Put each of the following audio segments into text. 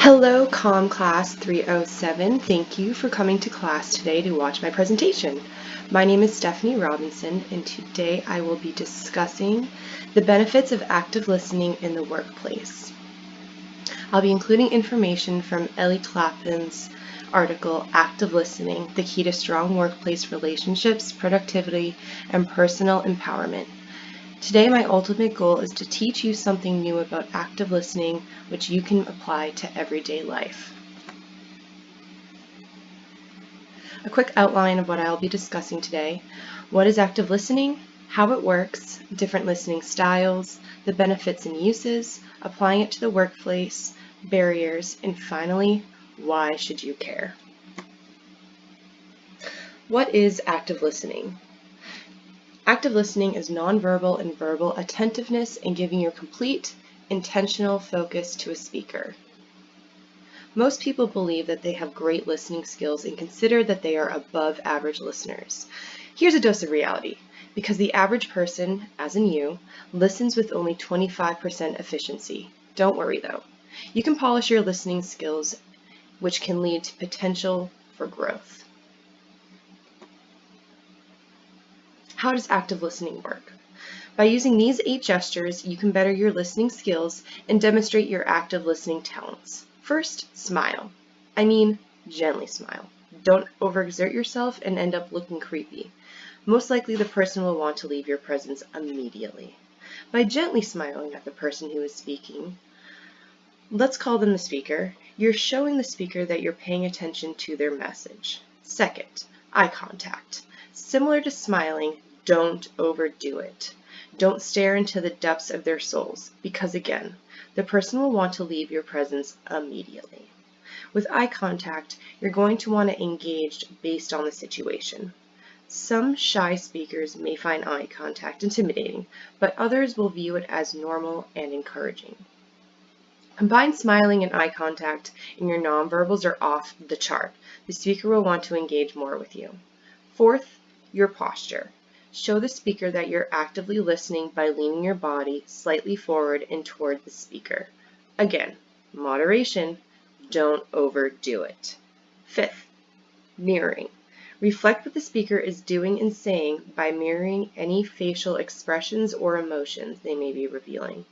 Hello, Comm Class 307. Thank you for coming to class today to watch my presentation. My name is Stephanie Robinson, and today I will be discussing the benefits of active listening in the workplace. I'll be including information from Ellie Clapin's article, Active Listening, the Key to Strong Workplace Relationships, Productivity, and Personal Empowerment. Today, my ultimate goal is to teach you something new about active listening, which you can apply to everyday life. A quick outline of what I'll be discussing today: what is active listening, how it works, different listening styles, the benefits and uses, applying it to the workplace, barriers, and finally, why should you care? What is active listening? Active listening is nonverbal and verbal attentiveness and giving your complete, intentional focus to a speaker. Most people believe that they have great listening skills and consider that they are above average listeners. Here's a dose of reality. Because the average person, as in you, listens with only 25% efficiency. Don't worry though. You can polish your listening skills, which can lead to potential for growth. How does active listening work? By using these 8 gestures, you can better your listening skills and demonstrate your active listening talents. First, smile. I mean, gently smile. Don't overexert yourself and end up looking creepy. Most likely the person will want to leave your presence immediately. By gently smiling at the person who is speaking, let's call them the speaker, you're showing the speaker that you're paying attention to their message. Second, eye contact. Similar to smiling, don't overdo it. Don't stare into the depths of their souls, because again, the person will want to leave your presence immediately. With eye contact, you're going to want to engage based on the situation. Some shy speakers may find eye contact intimidating, but others will view it as normal and encouraging. Combine smiling and eye contact, and your nonverbals are off the chart. The speaker will want to engage more with you. Fourth, your posture. Show the speaker that you're actively listening by leaning your body slightly forward and toward the speaker. Again, moderation, don't overdo it. Fifth, mirroring. Reflect what the speaker is doing and saying by mirroring any facial expressions or emotions they may be revealing.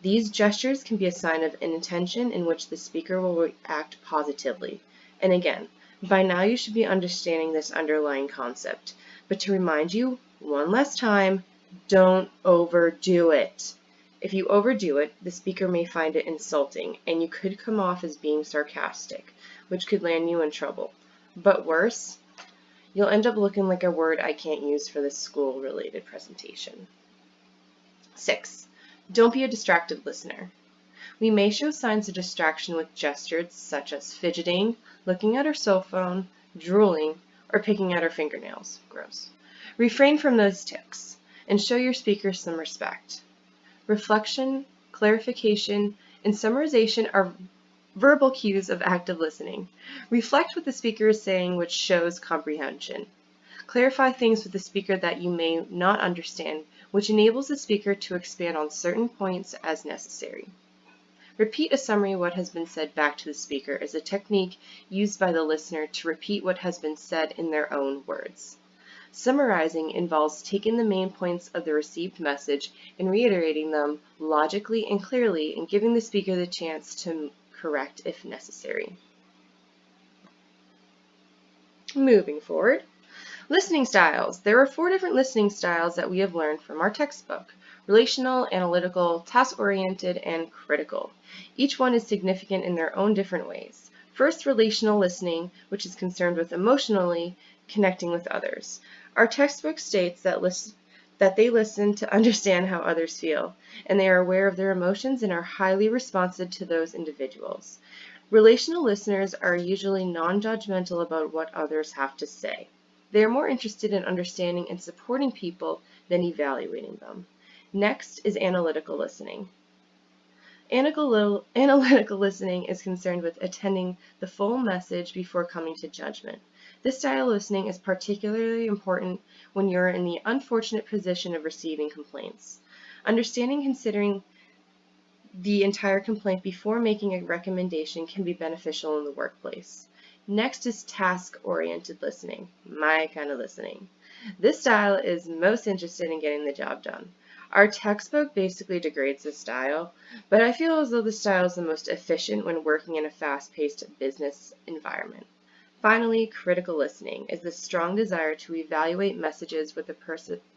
These gestures can be a sign of an intention in which the speaker will react positively. And again, by now you should be understanding this underlying concept. But to remind you, one last time, don't overdo it. If you overdo it, the speaker may find it insulting, and you could come off as being sarcastic, which could land you in trouble. But worse, you'll end up looking like a word I can't use for this school-related presentation. 6. Don't be a distracted listener. We may show signs of distraction with gestures such as fidgeting, looking at our cell phone, drooling, or picking at our fingernails. Gross. Refrain from those tics and show your speaker some respect. Reflection, clarification, and summarization are verbal cues of active listening. Reflect what the speaker is saying, which shows comprehension. Clarify things with the speaker that you may not understand, which enables the speaker to expand on certain points as necessary. Repeat a summary of what has been said back to the speaker is a technique used by the listener to repeat what has been said in their own words. Summarizing involves taking the main points of the received message and reiterating them logically and clearly and giving the speaker the chance to correct if necessary. Moving forward, listening styles. There are 4 different listening styles that we have learned from our textbook: relational, analytical, task-oriented, and critical. Each one is significant in their own different ways. First, relational listening, which is concerned with emotionally connecting with others. Our textbook states that they listen to understand how others feel, and they are aware of their emotions and are highly responsive to those individuals. Relational listeners are usually non-judgmental about what others have to say. They are more interested in understanding and supporting people than evaluating them. Next is analytical listening. Analytical listening is concerned with attending the full message before coming to judgment. This style of listening is particularly important when you're in the unfortunate position of receiving complaints. Understanding, considering the entire complaint before making a recommendation can be beneficial in the workplace. Next is task-oriented listening, my kind of listening. This style is most interested in getting the job done. Our textbook basically degrades this style, but I feel as though this style is the most efficient when working in a fast-paced business environment. Finally, critical listening is the strong desire to evaluate messages with the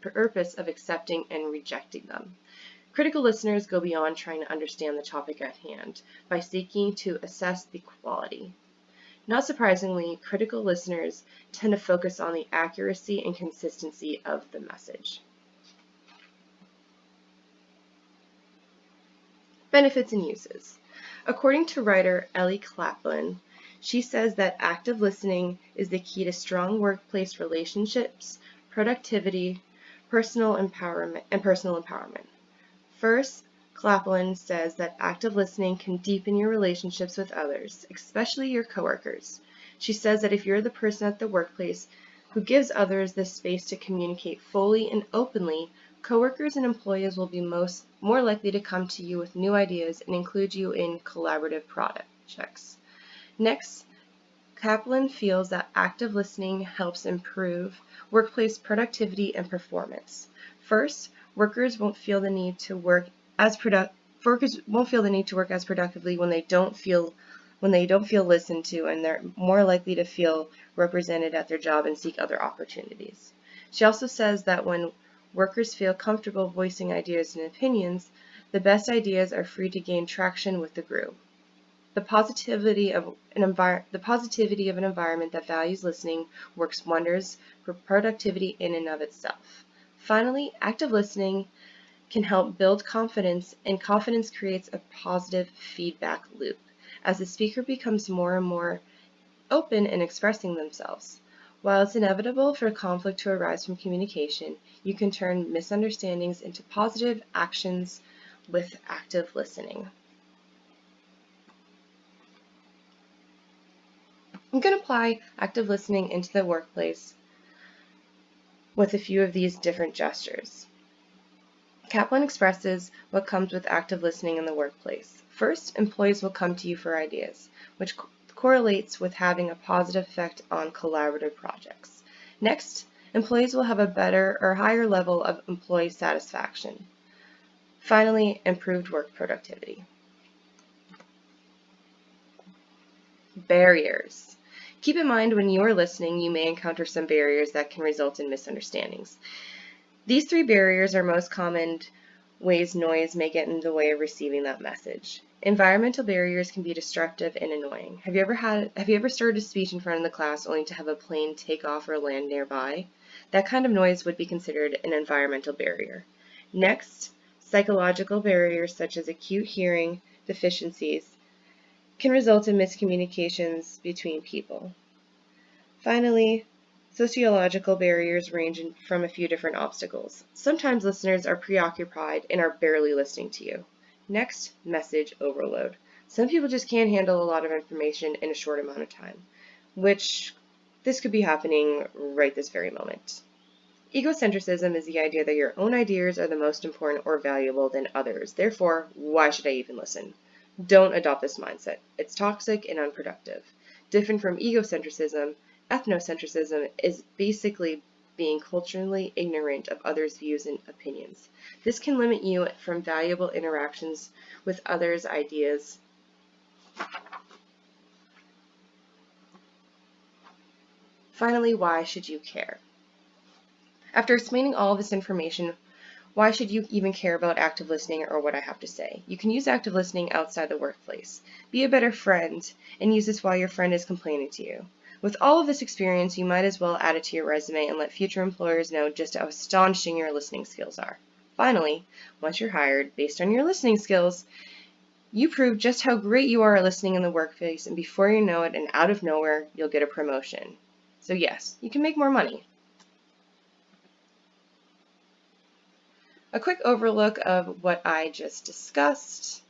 purpose of accepting and rejecting them. Critical listeners go beyond trying to understand the topic at hand by seeking to assess the quality. Not surprisingly, critical listeners tend to focus on the accuracy and consistency of the message. Benefits and uses. According to writer Ellie Claplin, she says that active listening is the key to strong workplace relationships, productivity, personal empowerment. First, Claplin says that active listening can deepen your relationships with others, especially your coworkers. She says that if you're the person at the workplace who gives others this space to communicate fully and openly, coworkers and employees will be more likely to come to you with new ideas and include you in collaborative projects. Next, Kaplan feels that active listening helps improve workplace productivity and performance. First, workers won't feel the need to work as productively when they don't feel listened to, and they're more likely to feel represented at their job and seek other opportunities. She also says that when workers feel comfortable voicing ideas and opinions, the best ideas are free to gain traction with the group. The positivity of an environment that values listening works wonders for productivity in and of itself. Finally, active listening can help build confidence, and confidence creates a positive feedback loop as the speaker becomes more and more open in expressing themselves. While it's inevitable for conflict to arise from communication, you can turn misunderstandings into positive actions with active listening. I'm going to apply active listening into the workplace with a few of these different gestures. Kaplan expresses what comes with active listening in the workplace. First, employees will come to you for ideas, which correlates with having a positive effect on collaborative projects. Next, employees will have a better or higher level of employee satisfaction. Finally, improved work productivity. Barriers. Keep in mind when you are listening, you may encounter some barriers that can result in misunderstandings. These three barriers are most common ways noise may get in the way of receiving that message. Environmental barriers can be destructive and annoying. Have you ever started a speech in front of the class only to have a plane take off or land nearby? That kind of noise would be considered an environmental barrier. Next, psychological barriers such as acute hearing deficiencies can result in miscommunications between people. Finally, sociological barriers range from a few different obstacles. Sometimes listeners are preoccupied and are barely listening to you. Next, message overload. Some people just can't handle a lot of information in a short amount of time, which this could be happening right this very moment. Egocentrism is the idea that your own ideas are the most important or valuable than others. Therefore, why should I even listen? Don't adopt this mindset. It's toxic and unproductive. Different from egocentrism, ethnocentrism is basically being culturally ignorant of others' views and opinions. This can limit you from valuable interactions with others' ideas. Finally, why should you care? After explaining all of this information, why should you even care about active listening or what I have to say? You can use active listening outside the workplace. Be a better friend and use this while your friend is complaining to you. With all of this experience, you might as well add it to your resume and let future employers know just how astonishing your listening skills are. Finally, once you're hired, based on your listening skills, you prove just how great you are at listening in the workplace, and before you know it, and out of nowhere, you'll get a promotion. So yes, you can make more money. A quick overlook of what I just discussed.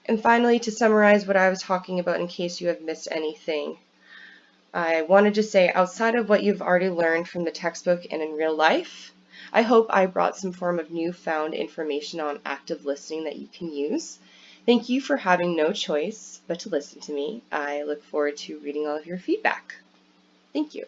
And finally, to summarize what I was talking about in case you have missed anything, I wanted to say outside of what you've already learned from the textbook and in real life, I hope I brought some form of newfound information on active listening that you can use. Thank you for having no choice but to listen to me. I look forward to reading all of your feedback. Thank you.